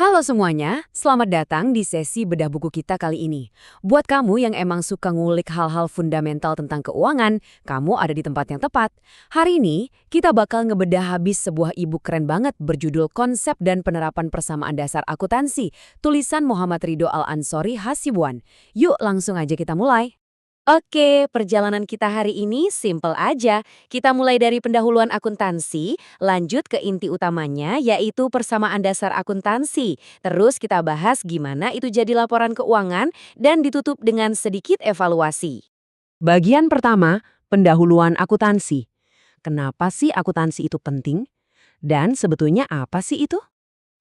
Halo semuanya, selamat datang di sesi bedah buku kita kali ini. Buat kamu yang emang suka ngulik hal-hal fundamental tentang keuangan, kamu ada di tempat yang tepat. Hari ini, kita bakal ngebedah habis sebuah e-book keren banget berjudul Konsep dan Penerapan Persamaan Dasar Akuntansi, tulisan Muhammad Ridho Al-Ansori Hasibuan. Yuk langsung aja kita mulai. Oke, perjalanan kita hari ini simple aja. Kita mulai dari pendahuluan akuntansi, lanjut ke inti utamanya yaitu persamaan dasar akuntansi. Terus kita bahas gimana itu jadi laporan keuangan dan ditutup dengan sedikit evaluasi. Bagian pertama, pendahuluan akuntansi. Kenapa sih akuntansi itu penting? Dan sebetulnya apa sih itu?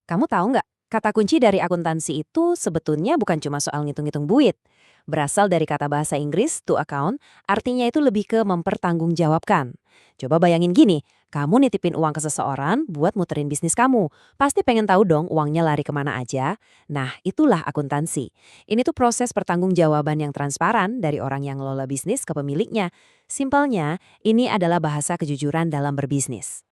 Kamu tahu nggak? Kata kunci dari akuntansi itu sebetulnya bukan cuma soal ngitung-ngitung duit. Berasal dari kata bahasa Inggris to account, artinya itu lebih ke mempertanggungjawabkan. Coba bayangin gini, kamu nitipin uang ke seseorang buat muterin bisnis kamu. Pasti pengen tahu dong uangnya lari kemana aja. Nah, itulah akuntansi. Ini tuh proses pertanggungjawaban yang transparan dari orang yang ngelola bisnis ke pemiliknya. Simpelnya, ini adalah bahasa kejujuran dalam berbisnis.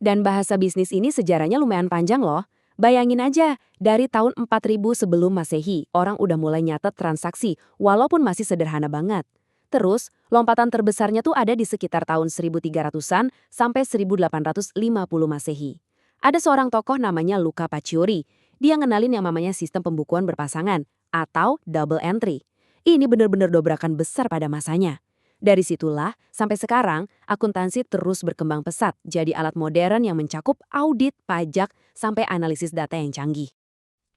Dan bahasa bisnis ini sejarahnya lumayan panjang loh. Bayangin aja, dari tahun 4000 sebelum Masehi, orang udah mulai nyatet transaksi, walaupun masih sederhana banget. Terus, lompatan terbesarnya tuh ada di sekitar tahun 1300-an sampai 1850 Masehi. Ada seorang tokoh namanya Luca Paciori. Dia ngenalin yang namanya sistem pembukuan berpasangan, atau double entry. Ini bener-bener dobrakan besar pada masanya. Dari situlah, sampai sekarang, akuntansi terus berkembang pesat jadi alat modern yang mencakup audit, pajak, sampai analisis data yang canggih.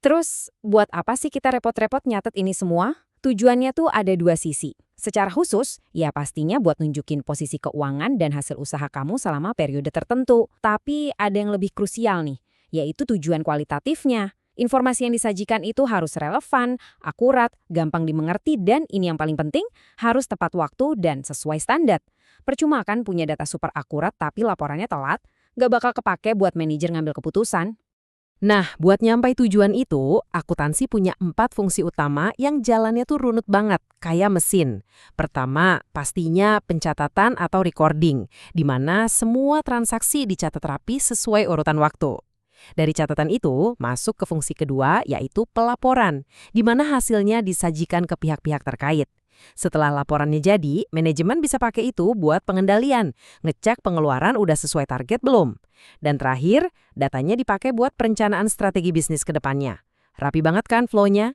Terus, buat apa sih kita repot-repot nyatet ini semua? Tujuannya tuh ada dua sisi. Secara khusus, ya pastinya buat nunjukin posisi keuangan dan hasil usaha kamu selama periode tertentu. Tapi ada yang lebih krusial nih, yaitu tujuan kualitatifnya. Informasi yang disajikan itu harus relevan, akurat, gampang dimengerti, dan ini yang paling penting, harus tepat waktu dan sesuai standar. Percuma kan punya data super akurat tapi laporannya telat, nggak bakal kepake buat manajer ngambil keputusan. Nah, buat nyampai tujuan itu, akuntansi punya 4 fungsi utama yang jalannya tuh runut banget, kayak mesin. Pertama, pastinya pencatatan atau recording, di mana semua transaksi dicatat rapi sesuai urutan waktu. Dari catatan itu, masuk ke fungsi kedua, yaitu pelaporan, di mana hasilnya disajikan ke pihak-pihak terkait. Setelah laporannya jadi, manajemen bisa pakai itu buat pengendalian, ngecek pengeluaran udah sesuai target belum. Dan terakhir, datanya dipakai buat perencanaan strategi bisnis ke depannya. Rapi banget kan flow-nya?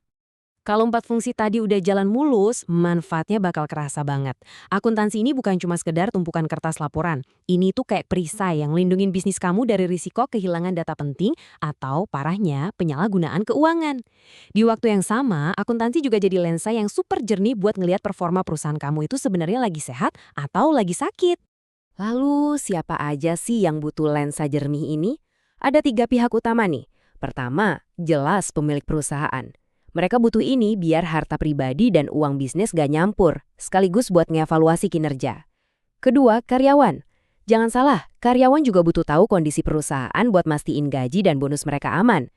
Kalau 4 fungsi tadi udah jalan mulus, manfaatnya bakal kerasa banget. Akuntansi ini bukan cuma sekedar tumpukan kertas laporan. Ini tuh kayak perisai yang lindungin bisnis kamu dari risiko kehilangan data penting atau parahnya penyalahgunaan keuangan. Di waktu yang sama, akuntansi juga jadi lensa yang super jernih buat ngelihat performa perusahaan kamu itu sebenarnya lagi sehat atau lagi sakit. Lalu siapa aja sih yang butuh lensa jernih ini? Ada 3 pihak utama nih. Pertama, jelas pemilik perusahaan. Mereka butuh ini biar harta pribadi dan uang bisnis gak nyampur, sekaligus buat ngevaluasi kinerja. Kedua, karyawan. Jangan salah, karyawan juga butuh tahu kondisi perusahaan buat mastiin gaji dan bonus mereka aman.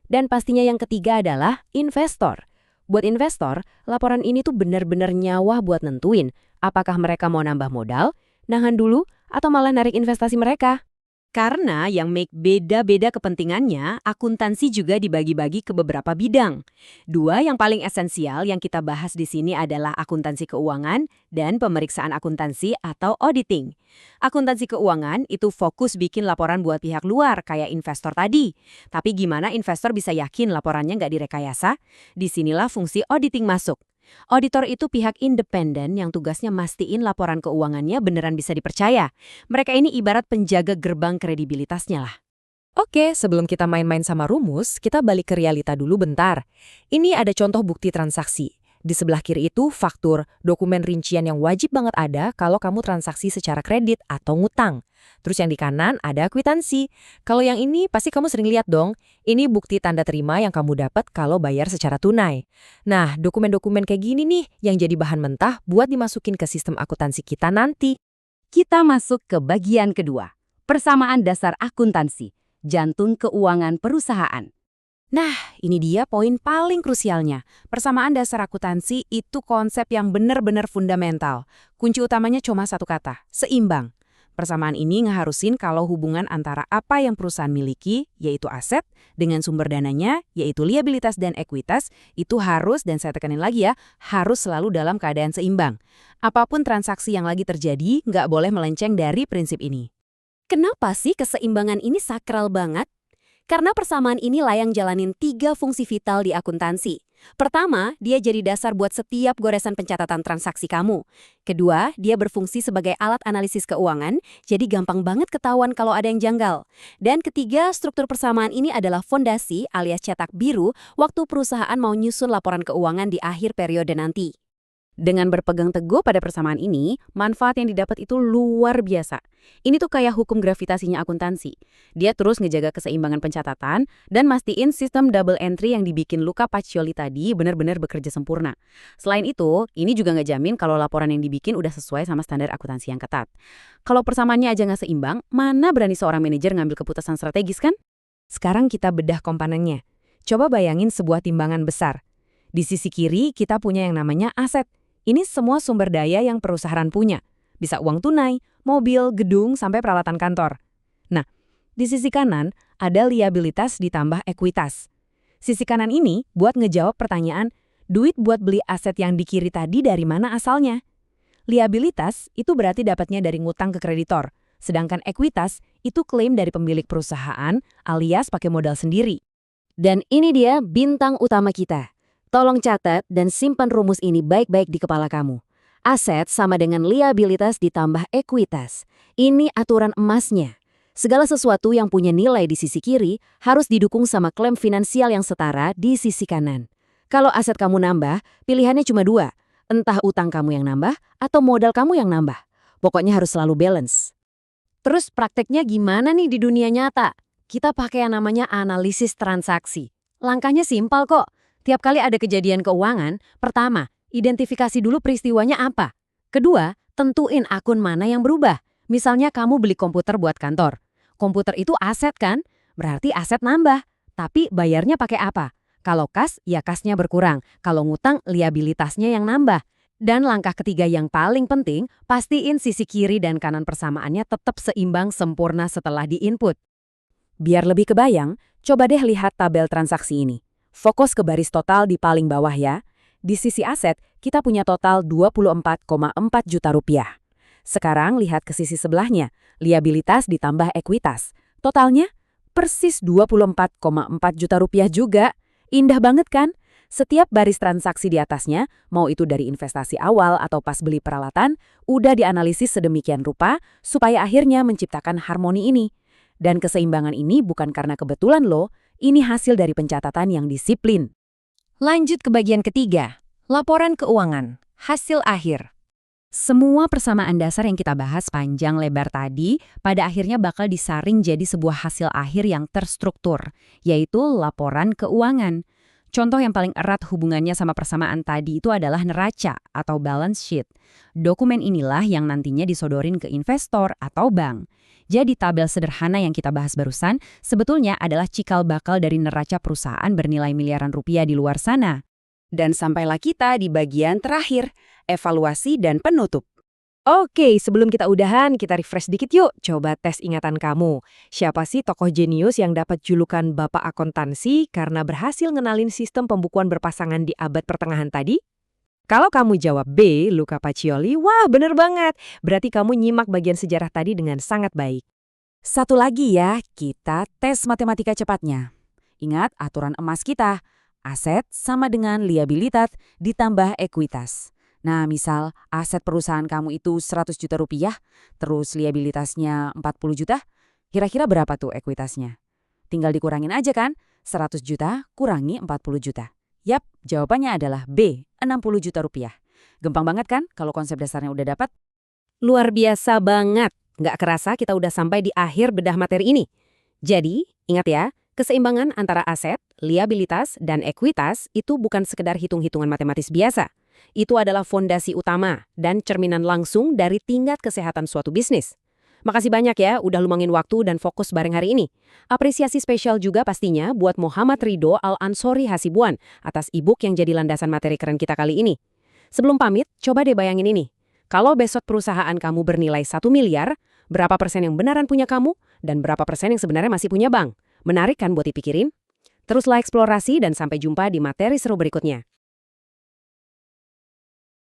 Dan pastinya yang ketiga adalah investor. Buat investor, laporan ini tuh benar-benar nyawa buat nentuin apakah mereka mau nambah modal, nahan dulu, atau malah narik investasi mereka. Karena yang make beda-beda kepentingannya, akuntansi juga dibagi-bagi ke beberapa bidang. 2 yang paling esensial yang kita bahas di sini adalah akuntansi keuangan dan pemeriksaan akuntansi atau auditing. Akuntansi keuangan itu fokus bikin laporan buat pihak luar kayak investor tadi. Tapi gimana investor bisa yakin laporannya nggak direkayasa? Disinilah fungsi auditing masuk. Auditor itu pihak independen yang tugasnya mastiin laporan keuangannya beneran bisa dipercaya. Mereka ini ibarat penjaga gerbang kredibilitasnya lah. Oke, sebelum kita main-main sama rumus, kita balik ke realita dulu bentar. Ini ada contoh bukti transaksi. Di sebelah kiri itu faktur, dokumen rincian yang wajib banget ada kalau kamu transaksi secara kredit atau ngutang. Terus yang di kanan ada kwitansi. Kalau yang ini pasti kamu sering lihat dong. Ini bukti tanda terima yang kamu dapat kalau bayar secara tunai. Nah, dokumen-dokumen kayak gini nih yang jadi bahan mentah buat dimasukin ke sistem akuntansi kita nanti. Kita masuk ke bagian kedua. Persamaan dasar akuntansi, jantung keuangan perusahaan. Nah, ini dia poin paling krusialnya. Persamaan dasar akuntansi itu konsep yang benar-benar fundamental. Kunci utamanya cuma satu kata, seimbang. Persamaan ini ngeharusin kalau hubungan antara apa yang perusahaan miliki, yaitu aset, dengan sumber dananya, yaitu liabilitas dan ekuitas, itu harus, dan saya tekanin lagi ya, harus selalu dalam keadaan seimbang. Apapun transaksi yang lagi terjadi, nggak boleh melenceng dari prinsip ini. Kenapa sih keseimbangan ini sakral banget? Karena persamaan ini layang jalanin 3 fungsi vital di akuntansi. Pertama, dia jadi dasar buat setiap goresan pencatatan transaksi kamu. Kedua, dia berfungsi sebagai alat analisis keuangan, jadi gampang banget ketahuan kalau ada yang janggal. Dan ketiga, struktur persamaan ini adalah fondasi alias cetak biru waktu perusahaan mau nyusun laporan keuangan di akhir periode nanti. Dengan berpegang teguh pada persamaan ini, manfaat yang didapat itu luar biasa. Ini tuh kayak hukum gravitasinya akuntansi. Dia terus ngejaga keseimbangan pencatatan dan mastiin sistem double entry yang dibikin Luca Pacioli tadi benar-benar bekerja sempurna. Selain itu, ini juga ngejamin kalau laporan yang dibikin udah sesuai sama standar akuntansi yang ketat. Kalau persamaannya aja nggak seimbang, mana berani seorang manajer ngambil keputusan strategis kan? Sekarang kita bedah komponennya. Coba bayangin sebuah timbangan besar. Di sisi kiri kita punya yang namanya aset. Ini semua sumber daya yang perusahaan punya. Bisa uang tunai, mobil, gedung, sampai peralatan kantor. Nah, di sisi kanan ada liabilitas ditambah ekuitas. Sisi kanan ini buat ngejawab pertanyaan, duit buat beli aset yang di kiri tadi dari mana asalnya? Liabilitas itu berarti dapatnya dari ngutang ke kreditor, sedangkan ekuitas itu klaim dari pemilik perusahaan alias pakai modal sendiri. Dan ini dia bintang utama kita. Tolong catat dan simpan rumus ini baik-baik di kepala kamu. Aset sama dengan liabilitas ditambah ekuitas. Ini aturan emasnya. Segala sesuatu yang punya nilai di sisi kiri harus didukung sama klaim finansial yang setara di sisi kanan. Kalau aset kamu nambah, pilihannya cuma 2. Entah utang kamu yang nambah atau modal kamu yang nambah. Pokoknya harus selalu balance. Terus prakteknya gimana nih di dunia nyata? Kita pakai yang namanya analisis transaksi. Langkahnya simpel kok. Tiap kali ada kejadian keuangan, pertama, identifikasi dulu peristiwanya apa. Kedua, tentuin akun mana yang berubah. Misalnya kamu beli komputer buat kantor. Komputer itu aset kan? Berarti aset nambah. Tapi bayarnya pakai apa? Kalau kas, ya kasnya berkurang. Kalau ngutang, liabilitasnya yang nambah. Dan langkah ketiga yang paling penting, pastiin sisi kiri dan kanan persamaannya tetap seimbang sempurna setelah diinput. Biar lebih kebayang, coba deh lihat tabel transaksi ini. Fokus ke baris total di paling bawah ya. Di sisi aset, kita punya total 24,4 juta rupiah. Sekarang lihat ke sisi sebelahnya, liabilitas ditambah ekuitas. Totalnya persis 24,4 juta rupiah juga. Indah banget kan? Setiap baris transaksi di atasnya, mau itu dari investasi awal atau pas beli peralatan, udah dianalisis sedemikian rupa supaya akhirnya menciptakan harmoni ini. Dan keseimbangan ini bukan karena kebetulan loh, ini hasil dari pencatatan yang disiplin. Lanjut ke bagian ketiga, laporan keuangan, hasil akhir. Semua persamaan dasar yang kita bahas panjang lebar tadi, pada akhirnya bakal disaring jadi sebuah hasil akhir yang terstruktur, yaitu laporan keuangan. Contoh yang paling erat hubungannya sama persamaan tadi itu adalah neraca atau balance sheet. Dokumen inilah yang nantinya disodorin ke investor atau bank. Jadi tabel sederhana yang kita bahas barusan sebetulnya adalah cikal bakal dari neraca perusahaan bernilai miliaran rupiah di luar sana. Dan sampailah kita di bagian terakhir, evaluasi dan penutup. Oke, sebelum kita udahan, kita refresh dikit yuk. Coba tes ingatan kamu. Siapa sih tokoh jenius yang dapat julukan Bapak Akuntansi karena berhasil ngenalin sistem pembukuan berpasangan di abad pertengahan tadi? Kalau kamu jawab B, Luca Pacioli, wah bener banget. Berarti kamu nyimak bagian sejarah tadi dengan sangat baik. Satu lagi ya, kita tes matematika cepatnya. Ingat aturan emas kita, aset sama dengan liabilitas ditambah ekuitas. Nah, misal aset perusahaan kamu itu 100 juta rupiah, terus liabilitasnya 40 juta, kira-kira berapa tuh ekuitasnya? Tinggal dikurangin aja kan, 100 juta kurangi 40 juta. Yap, jawabannya adalah B, 60 juta rupiah. Gampang banget kan kalau konsep dasarnya udah dapat? Luar biasa banget. Nggak kerasa kita udah sampai di akhir bedah materi ini. Jadi, ingat ya, keseimbangan antara aset, liabilitas, dan ekuitas itu bukan sekedar hitung-hitungan matematis biasa. Itu adalah fondasi utama dan cerminan langsung dari tingkat kesehatan suatu bisnis. Makasih banyak ya udah luangin waktu dan fokus bareng hari ini. Apresiasi spesial juga pastinya buat Muhammad Ridho Al-Ansori Hasibuan atas e-book yang jadi landasan materi keren kita kali ini. Sebelum pamit, coba deh bayangin ini. Kalau besok perusahaan kamu bernilai 1 miliar, Berapa persen yang beneran punya kamu, dan berapa persen yang sebenarnya masih punya bank. Menarik kan buat dipikirin? Teruslah eksplorasi dan sampai jumpa di materi seru berikutnya.